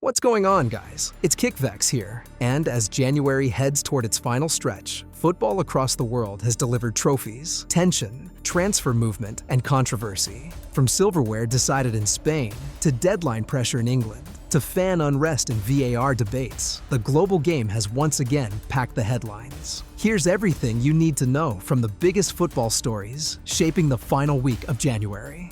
What's going on, guys? It's Kickvex here, and as January heads toward its final stretch, football across the world has delivered trophies, tension, transfer movement, and controversy. From silverware decided in Spain, to deadline pressure in England, to fan unrest and VAR debates, the global game has once again packed the headlines. Here's everything you need to know from the biggest football stories shaping the final week of January.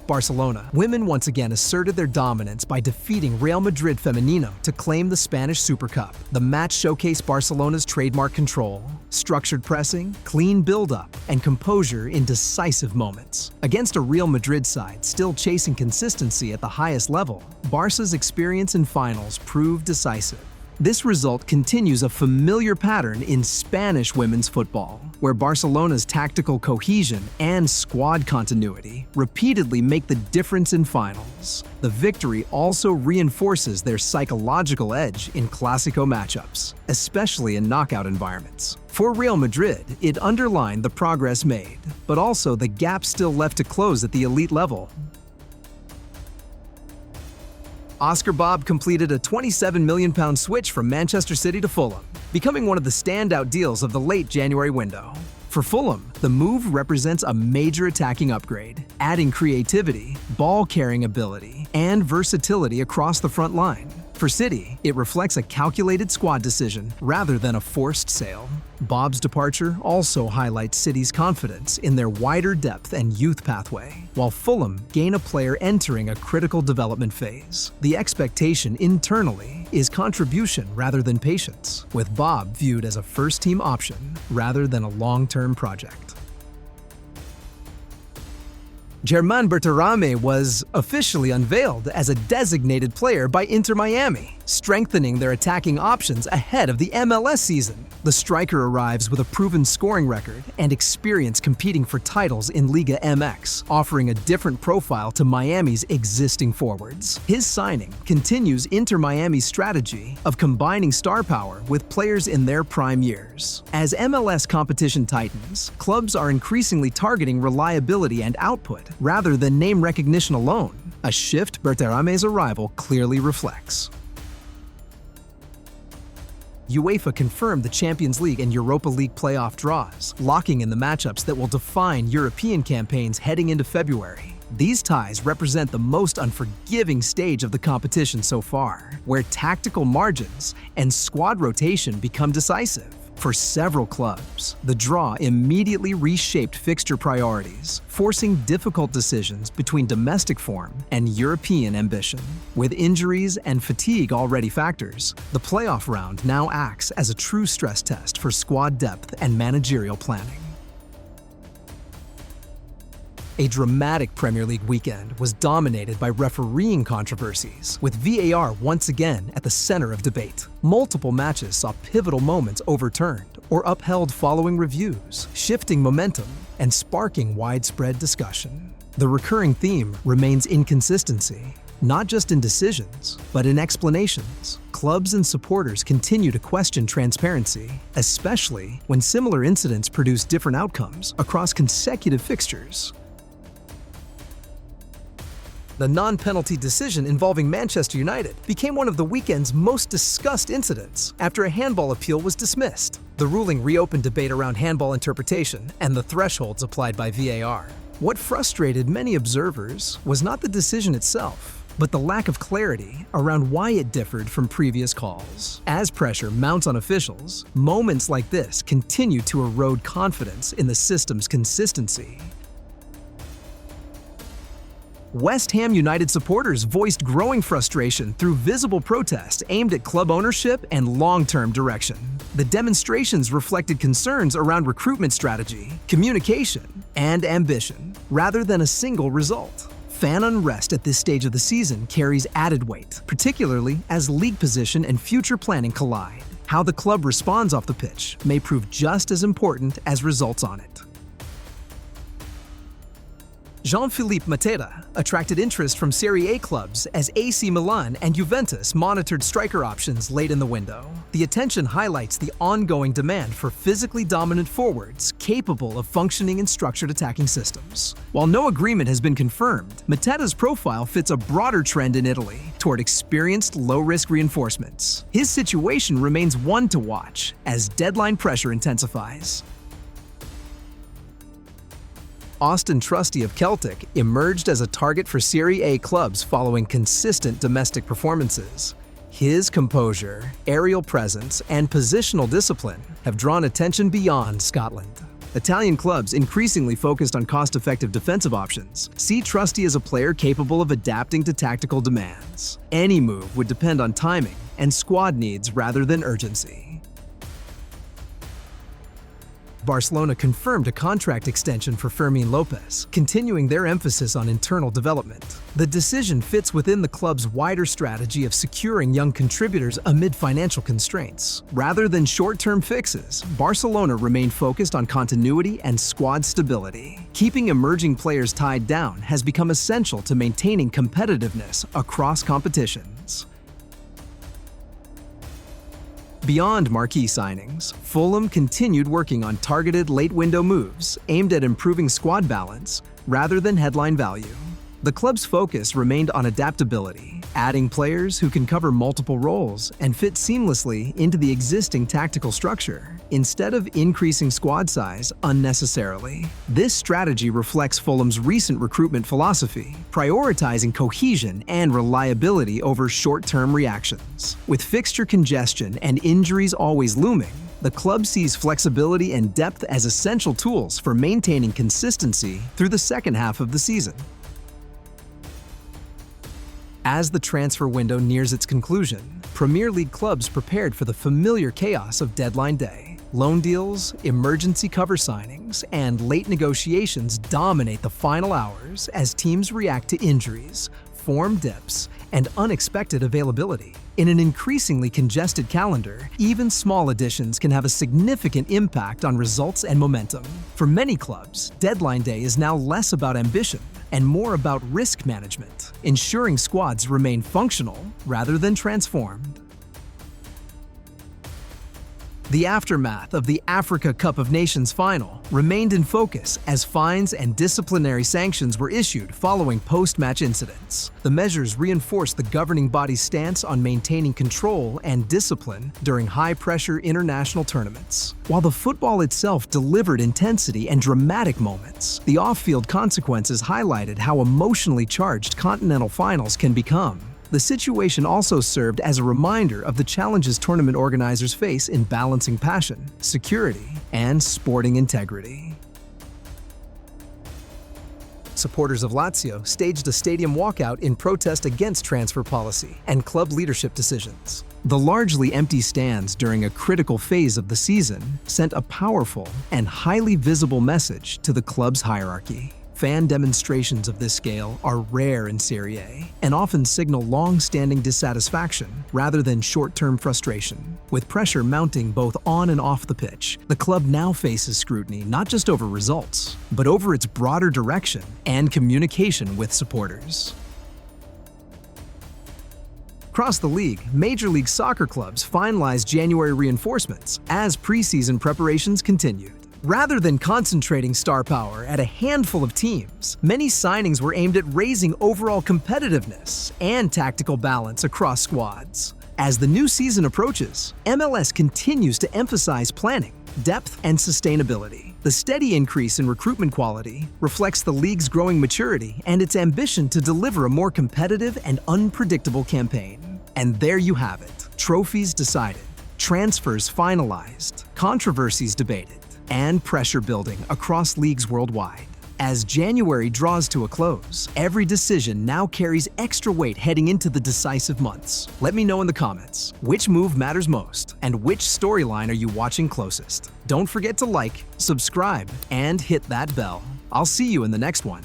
Barcelona Women once again asserted their dominance by defeating Real Madrid Femenino to claim the Spanish Supercup. The match showcased Barcelona's trademark control, structured pressing, clean build-up, and composure in decisive moments. Against a Real Madrid side still chasing consistency at the highest level, Barca's experience in finals proved decisive. This result continues a familiar pattern in Spanish women's football, where Barcelona's tactical cohesion and squad continuity repeatedly make the difference in finals. The victory also reinforces their psychological edge in Clásico matchups, especially in knockout environments. For Real Madrid, it underlined the progress made, but also the gap still left to close at the elite level. Oscar Bobb completed a £27 million switch from Manchester City to Fulham, becoming one of the standout deals of the late January window. For Fulham, the move represents a major attacking upgrade, adding creativity, ball-carrying ability, and versatility across the front line. For City, it reflects a calculated squad decision rather than a forced sale. Bobb's departure also highlights City's confidence in their wider depth and youth pathway, while Fulham gain a player entering a critical development phase. The expectation internally is contribution rather than patience, with Bobb viewed as a first-team option rather than a long-term project. Germán Berterame was officially unveiled as a designated player by Inter Miami, strengthening their attacking options ahead of the MLS season. The striker arrives with a proven scoring record and experience competing for titles in Liga MX, offering a different profile to Miami's existing forwards. His signing continues Inter Miami's strategy of combining star power with players in their prime years. As MLS competition tightens, clubs are increasingly targeting reliability and output rather than name recognition alone, a shift Berterame's arrival clearly reflects. UEFA confirmed the Champions League and Europa League playoff draws, locking in the matchups that will define European campaigns heading into February. These ties represent the most unforgiving stage of the competition so far, where tactical margins and squad rotation become decisive. For several clubs, the draw immediately reshaped fixture priorities, forcing difficult decisions between domestic form and European ambition. With injuries and fatigue already factors, the playoff round now acts as a true stress test for squad depth and managerial planning. A dramatic Premier League weekend was dominated by refereeing controversies, with VAR once again at the center of debate. Multiple matches saw pivotal moments overturned or upheld following reviews, shifting momentum and sparking widespread discussion. The recurring theme remains inconsistency, not just in decisions, but in explanations. Clubs and supporters continue to question transparency, especially when similar incidents produce different outcomes across consecutive fixtures. The non-penalty decision involving Manchester United became one of the weekend's most discussed incidents after a handball appeal was dismissed. The ruling reopened debate around handball interpretation and the thresholds applied by VAR. What frustrated many observers was not the decision itself, but the lack of clarity around why it differed from previous calls. As pressure mounts on officials, moments like this continue to erode confidence in the system's consistency. West Ham United supporters voiced growing frustration through visible protests aimed at club ownership and long-term direction. The demonstrations reflected concerns around recruitment strategy, communication, and ambition, rather than a single result. Fan unrest at this stage of the season carries added weight, particularly as league position and future planning collide. How the club responds off the pitch may prove just as important as results on it. Jean-Philippe Mateta attracted interest from Serie A clubs as AC Milan and Juventus monitored striker options late in the window. The attention highlights the ongoing demand for physically dominant forwards capable of functioning in structured attacking systems. While no agreement has been confirmed, Mateta's profile fits a broader trend in Italy toward experienced, low-risk reinforcements. His situation remains one to watch as deadline pressure intensifies. Austin Trusty of Celtic emerged as a target for Serie A clubs following consistent domestic performances. His composure, aerial presence, and positional discipline have drawn attention beyond Scotland. Italian clubs, increasingly focused on cost-effective defensive options, see Trusty as a player capable of adapting to tactical demands. Any move would depend on timing and squad needs rather than urgency. Barcelona confirmed a contract extension for Fermín López, continuing their emphasis on internal development. The decision fits within the club's wider strategy of securing young contributors amid financial constraints. Rather than short-term fixes, Barcelona remained focused on continuity and squad stability. Keeping emerging players tied down has become essential to maintaining competitiveness across competitions. Beyond marquee signings, Fulham continued working on targeted late-window moves aimed at improving squad balance rather than headline value. The club's focus remained on adaptability, adding players who can cover multiple roles and fit seamlessly into the existing tactical structure, instead of increasing squad size unnecessarily. This strategy reflects Fulham's recent recruitment philosophy, prioritizing cohesion and reliability over short-term reactions. With fixture congestion and injuries always looming, the club sees flexibility and depth as essential tools for maintaining consistency through the second half of the season. As the transfer window nears its conclusion, Premier League clubs prepared for the familiar chaos of deadline day. Loan deals, emergency cover signings, and late negotiations dominate the final hours as teams react to injuries, form dips, and unexpected availability. In an increasingly congested calendar, even small additions can have a significant impact on results and momentum. For many clubs, deadline day is now less about ambition and more about risk management, ensuring squads remain functional rather than transformed. The aftermath of the Africa Cup of Nations final remained in focus as fines and disciplinary sanctions were issued following post-match incidents. The measures reinforced the governing body's stance on maintaining control and discipline during high-pressure international tournaments. While the football itself delivered intensity and dramatic moments, the off-field consequences highlighted how emotionally charged continental finals can become. The situation also served as a reminder of the challenges tournament organizers face in balancing passion, security, and sporting integrity. Supporters of Lazio staged a stadium walkout in protest against transfer policy and club leadership decisions. The largely empty stands during a critical phase of the season sent a powerful and highly visible message to the club's hierarchy. Fan demonstrations of this scale are rare in Serie A and often signal long-standing dissatisfaction rather than short-term frustration. With pressure mounting both on and off the pitch, the club now faces scrutiny not just over results, but over its broader direction and communication with supporters. Across the league, Major League Soccer clubs finalized January reinforcements as preseason preparations continued. Rather than concentrating star power at a handful of teams, many signings were aimed at raising overall competitiveness and tactical balance across squads. As the new season approaches, MLS continues to emphasize planning, depth, and sustainability. The steady increase in recruitment quality reflects the league's growing maturity and its ambition to deliver a more competitive and unpredictable campaign. And there you have it. Trophies decided, transfers finalized, controversies debated, and pressure building across leagues worldwide. As January draws to a close, every decision now carries extra weight heading into the decisive months. Let me know in the comments, which move matters most and which storyline are you watching closest? Don't forget to like, subscribe, and hit that bell. I'll see you in the next one.